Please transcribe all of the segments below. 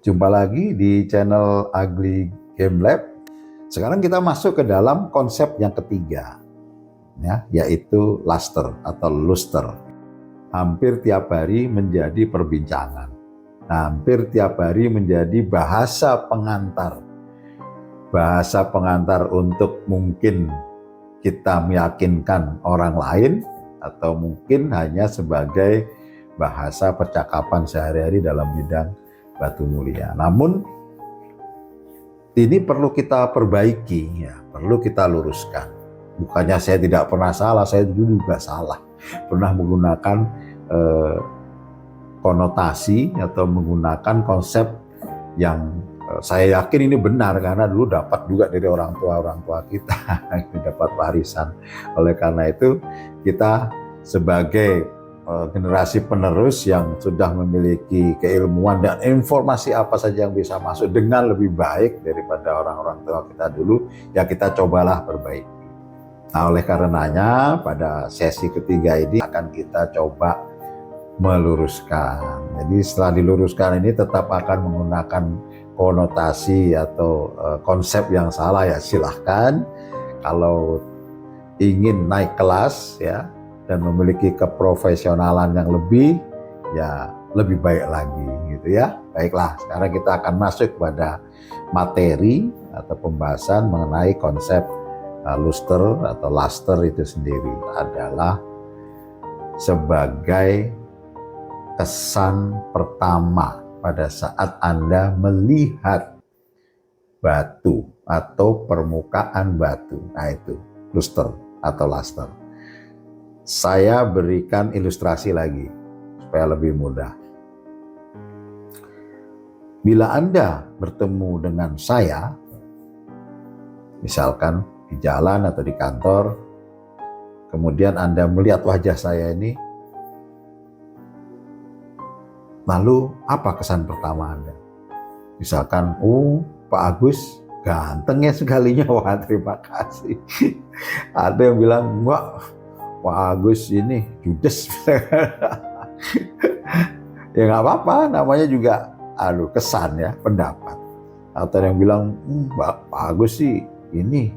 Jumpa lagi di channel Ugly Game Lab. Sekarang kita masuk ke dalam konsep yang ketiga, ya, yaitu luster atau luster. Hampir tiap hari menjadi perbincangan. Hampir tiap hari menjadi bahasa pengantar. Bahasa pengantar untuk mungkin kita meyakinkan orang lain, atau mungkin hanya sebagai bahasa percakapan sehari-hari dalam bidang batu mulia. Namun ini perlu kita perbaiki, ya, perlu kita luruskan. Bukannya saya tidak pernah salah, saya dulu juga salah. Pernah menggunakan konotasi atau menggunakan konsep yang saya yakin ini benar karena dulu dapat juga dari orang tua kita, dapat warisan. Oleh karena itu kita sebagai generasi penerus yang sudah memiliki keilmuan dan informasi apa saja yang bisa masuk dengan lebih baik daripada orang-orang tua kita dulu, ya kita cobalah perbaiki. Nah, oleh karenanya pada sesi ketiga ini akan kita coba meluruskan. Jadi setelah diluruskan ini tetap akan menggunakan konotasi atau konsep yang salah, ya silahkan. Kalau ingin naik kelas, ya, dan memiliki keprofesionalan yang lebih, ya lebih baik lagi gitu ya. Baiklah, sekarang kita akan masuk pada materi atau pembahasan mengenai konsep luster atau luster itu sendiri. Adalah sebagai kesan pertama pada saat Anda melihat batu atau permukaan batu. Nah itu luster atau luster. Saya berikan ilustrasi lagi supaya lebih mudah. Bila Anda bertemu dengan saya, misalkan di jalan atau di kantor, kemudian Anda melihat wajah saya ini, lalu apa kesan pertama Anda? Misalkan, oh Pak Agus ganteng ya sekalinya, wah terima kasih. Ada yang bilang, wah Pak Agus ini judes. Ya nggak apa-apa, namanya juga kesan ya, pendapat. Atau yang bilang, Pak Agus sih ini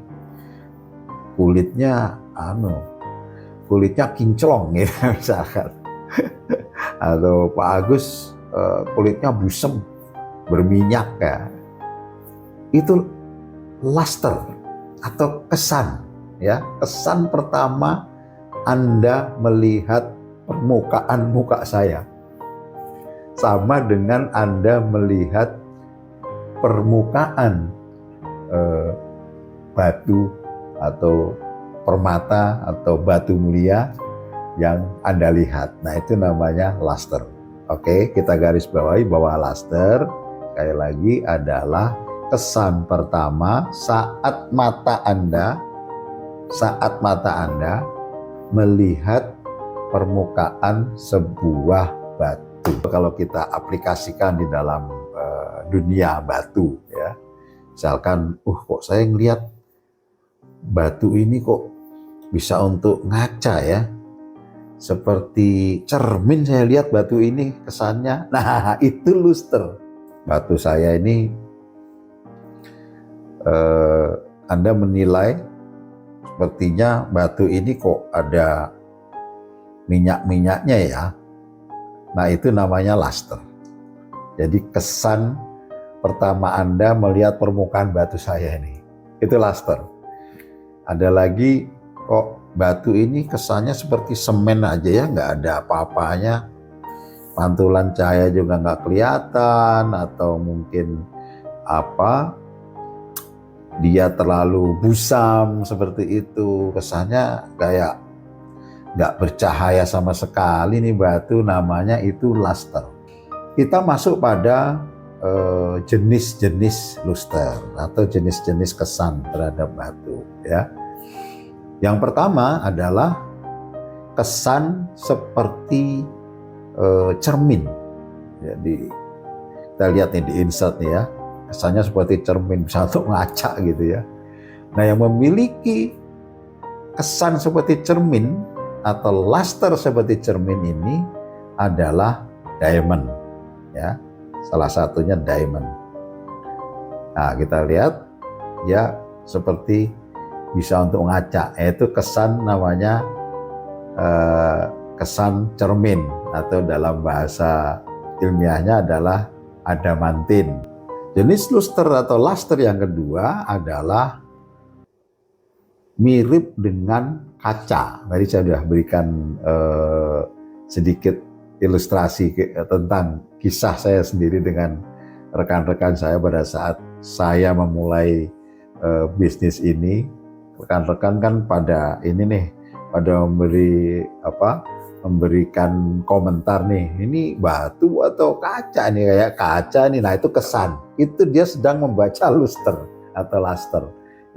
kulitnya kinclong ya misalkan. Atau Pak Agus kulitnya busem, berminyak ya. Itu luster atau kesan, ya, kesan pertama Anda melihat permukaan muka saya. Sama dengan Anda melihat permukaan batu atau permata atau batu mulia yang Anda lihat. Nah itu namanya luster. Oke, kita garis bawahi bahwa luster sekali lagi adalah kesan pertama saat mata Anda melihat permukaan sebuah batu. Kalau kita aplikasikan di dalam dunia batu, ya, misalkan, kok saya ngelihat batu ini kok bisa untuk ngaca ya, seperti cermin saya lihat batu ini kesannya. Nah itu luster. Batu saya ini Anda menilai sepertinya batu ini kok ada minyak-minyaknya ya. Nah itu namanya luster. Jadi kesan pertama Anda melihat permukaan batu saya ini, itu luster. Ada lagi, kok batu ini kesannya seperti semen aja ya, nggak ada apa-apanya. Pantulan cahaya juga nggak kelihatan, atau mungkin dia terlalu busam seperti itu, kesannya kayak nggak bercahaya sama sekali nih batu. Namanya itu luster. Kita masuk pada jenis-jenis luster atau jenis-jenis kesan terhadap batu, ya. Yang pertama adalah kesan seperti cermin. Jadi kita lihat nih di insert nih ya, kesannya seperti cermin, bisa untuk ngaca gitu ya. Nah yang memiliki kesan seperti cermin atau luster seperti cermin ini adalah diamond, ya. salah satunya diamond. Nah, kita lihat ya seperti bisa untuk ngaca, yaitu kesan namanya kesan cermin, atau dalam bahasa ilmiahnya adalah adamantin. Jenis luster atau luster yang kedua adalah mirip dengan kaca. Tadi saya sudah berikan sedikit ilustrasi tentang kisah saya sendiri dengan rekan-rekan saya pada saat saya memulai bisnis ini. Rekan-rekan kan pada ini nih, pada memberikan komentar nih, ini batu atau kaca nih, kayak kaca nih. Nah, itu kesan. Itu dia sedang membaca luster atau luster.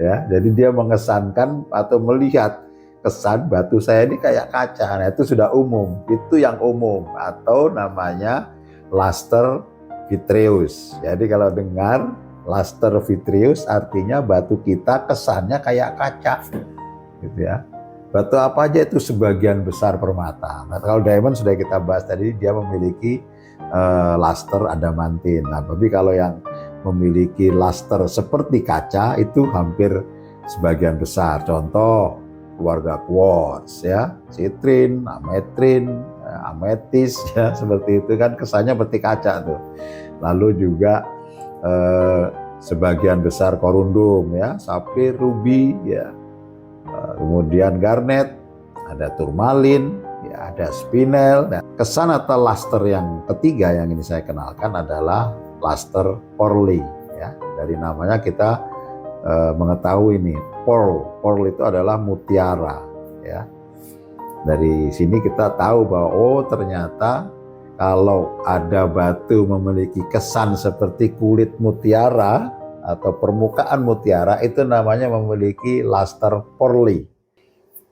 Ya, jadi dia mengesankan atau melihat kesan batu saya ini kayak kaca. Nah, itu sudah umum, itu yang umum, atau namanya luster vitreous. Jadi kalau dengar luster vitreous artinya batu kita kesannya kayak kaca, gitu ya. Batu apa aja itu sebagian besar permata. Nah, kalau diamond sudah kita bahas tadi, dia memiliki luster adamantin. Nah, tapi kalau yang memiliki luster seperti kaca itu hampir sebagian besar. Contoh keluarga quartz ya, sitrin, ametrin, ametis ya, seperti itu kan kesannya seperti kaca tuh. Lalu juga sebagian besar korundum ya, sapir, ruby ya. Kemudian garnet, ada turmalin, ya, ada spinel. Nah, kesan atau luster yang ketiga yang ini saya kenalkan adalah luster pearly. Ya, dari namanya kita mengetahui ini pearl itu adalah mutiara. Ya, dari sini kita tahu bahwa oh ternyata kalau ada batu memiliki kesan seperti kulit mutiara atau permukaan mutiara, itu namanya memiliki luster pearly.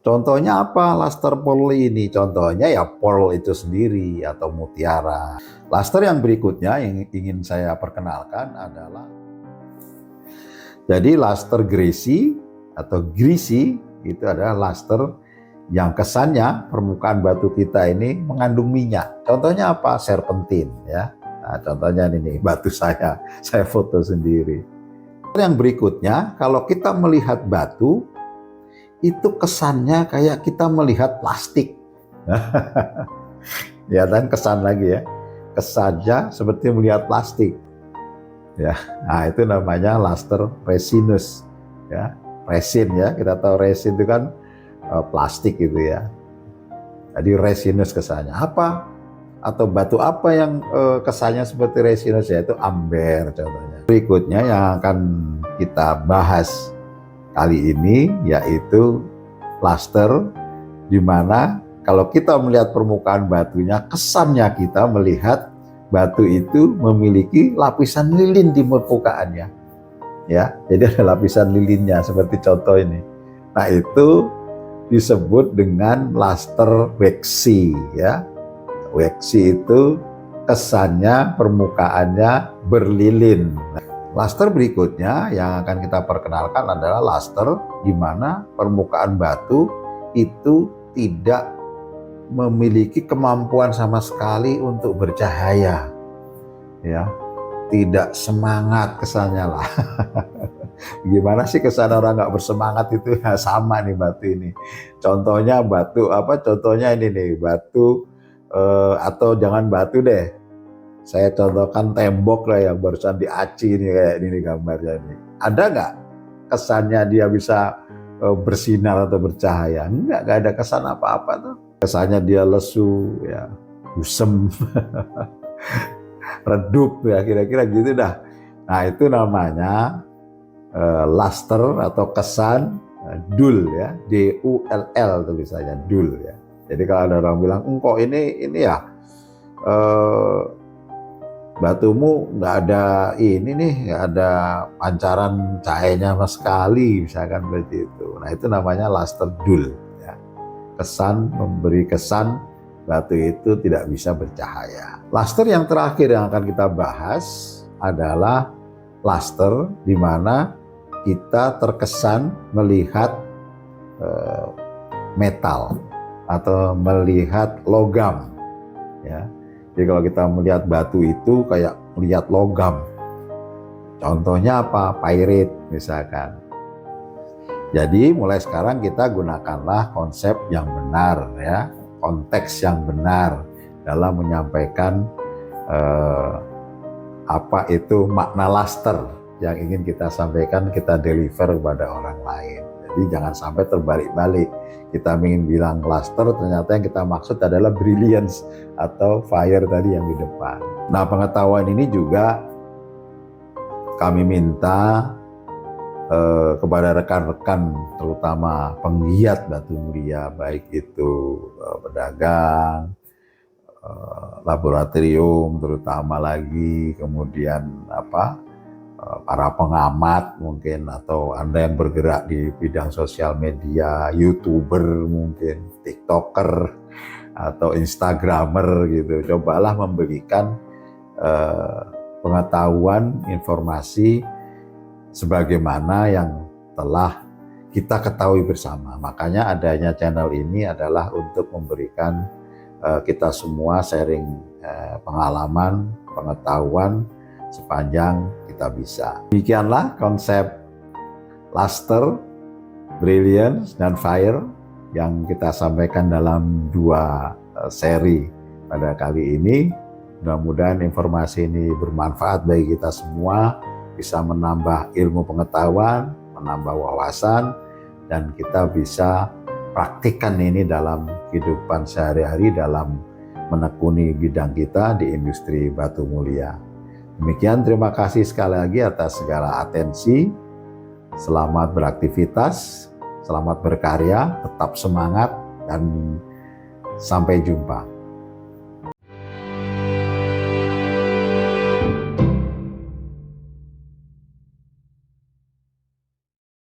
Contohnya apa luster pearly ini? Contohnya ya pearl itu sendiri atau mutiara. Luster yang berikutnya yang ingin saya perkenalkan adalah jadi luster greasy atau greasy itu adalah luster yang kesannya permukaan batu kita ini mengandung minyak. Contohnya apa? Serpentin ya. Nah, contohnya ini batu saya foto sendiri. Yang berikutnya, kalau kita melihat batu, itu kesannya kayak kita melihat plastik. Ya kan, kesan lagi ya. Kesannya seperti melihat plastik. Ya, nah itu namanya luster resinous. Ya, resin ya, kita tahu resin itu kan plastik gitu ya. Jadi resinous kesannya apa? Atau batu apa yang kesannya seperti resinous, yaitu amber contohnya. Berikutnya yang akan kita bahas kali ini yaitu luster, di mana kalau kita melihat permukaan batunya, kesannya kita melihat batu itu memiliki lapisan lilin di permukaannya. Ya, jadi ada lapisan lilinnya seperti contoh ini. Nah, itu disebut dengan luster waxy ya. Waxy itu kesannya permukaannya berlilin. Luster berikutnya yang akan kita perkenalkan adalah luster di mana permukaan batu itu tidak memiliki kemampuan sama sekali untuk bercahaya. Ya, tidak semangat kesannya lah. Gimana sih kesan orang nggak bersemangat itu? Ya, sama nih batu ini. Contohnya batu apa? Contohnya ini nih batu atau jangan batu deh. Saya contohkan tembok lah yang barusan diaci nih kayak ini gambarnya nih. Ada nggak kesannya dia bisa bersinar atau bercahaya? Nggak ada kesan apa-apa tuh. Kesannya dia lesu, ya, busem, redup ya kira-kira gitu dah. Nah itu namanya luster atau kesan dull ya, D-U-L-L tulisannya dull ya. Jadi kalau ada orang bilang, kok ini ya batumu nggak ada ini nih, nggak ada pancaran cahayanya sama sekali, misalkan seperti itu. Nah itu namanya luster dull. Ya. Kesan, memberi kesan batu itu tidak bisa bercahaya. Luster yang terakhir yang akan kita bahas adalah luster di mana kita terkesan melihat metal atau melihat logam ya. Jadi kalau kita melihat batu itu kayak lihat logam. Contohnya apa? Pirate misalkan. Jadi mulai sekarang kita gunakanlah konsep yang benar ya, konteks yang benar dalam menyampaikan apa itu makna laster yang ingin kita sampaikan, kita deliver kepada orang lain. Jadi jangan sampai terbalik-balik. Kita ingin bilang laster, ternyata yang kita maksud adalah brilliance atau fire tadi yang di depan. Nah, pengetahuan ini juga kami minta kepada rekan-rekan, terutama penggiat batu mulia, baik itu pedagang, laboratorium terutama lagi, kemudian para pengamat mungkin, atau Anda yang bergerak di bidang sosial media, YouTuber mungkin, TikToker atau Instagramer gitu. Cobalah memberikan pengetahuan, informasi sebagaimana yang telah kita ketahui bersama. Makanya adanya channel ini adalah untuk memberikan kita semua sharing pengalaman, pengetahuan sepanjang kita bisa. Demikianlah konsep luster, brilliance, dan fire yang kita sampaikan dalam 2 seri pada kali ini. Mudah-mudahan informasi ini bermanfaat bagi kita semua, bisa menambah ilmu pengetahuan, menambah wawasan, dan kita bisa praktikkan ini dalam kehidupan sehari-hari dalam menekuni bidang kita di industri batu mulia. Demikian, terima kasih sekali lagi atas segala atensi. Selamat beraktivitas, selamat berkarya, tetap semangat, dan sampai jumpa.